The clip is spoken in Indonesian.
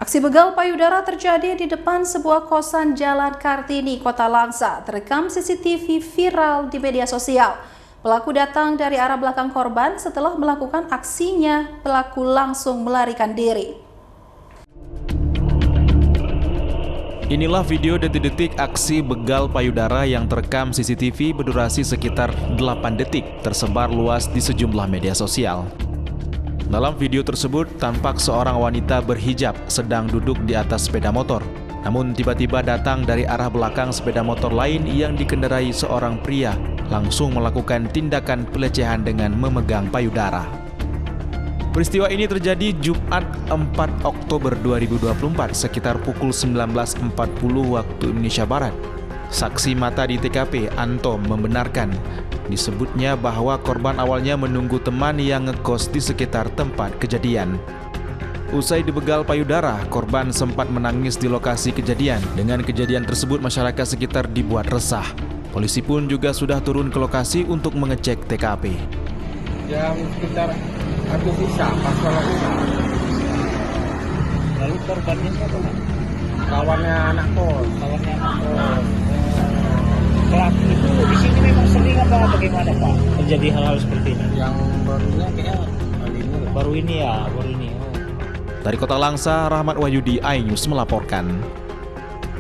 Aksi begal payudara terjadi di depan sebuah kosan Jalan Kartini, Kota Langsa. Terekam CCTV viral di media sosial. Pelaku datang dari arah belakang korban. Setelah melakukan aksinya, pelaku langsung melarikan diri. Inilah video detik-detik aksi begal payudara yang terekam CCTV berdurasi sekitar 8 detik, tersebar luas di sejumlah media sosial. Dalam video tersebut, tampak seorang wanita berhijab sedang duduk di atas sepeda motor. Namun tiba-tiba datang dari arah belakang sepeda motor lain yang dikendarai seorang pria, langsung melakukan tindakan pelecehan dengan memegang payudara. Peristiwa ini terjadi Jumat 4 Oktober 2024 sekitar pukul 19.40 waktu Indonesia Barat. Saksi mata di TKP, Anto, membenarkan disebutnya bahwa korban awalnya menunggu teman yang ngekos di sekitar tempat kejadian. Usai dibegal payudara, korban sempat menangis di lokasi kejadian. Dengan kejadian tersebut, masyarakat sekitar dibuat resah. Polisi pun juga sudah turun ke lokasi untuk mengecek TKP. Yang sekitar aku bisa pas sholat. Lalu korbannya siapa? Kawannya anak kos. Pelaku itu di sini memang sering apa bagaimana Pak? Terjadi hal-hal seperti ini? Yang barunya kayaknya Baru ini ya. Dari Kota Langsa, Rahmat Wahyudi, iNews melaporkan.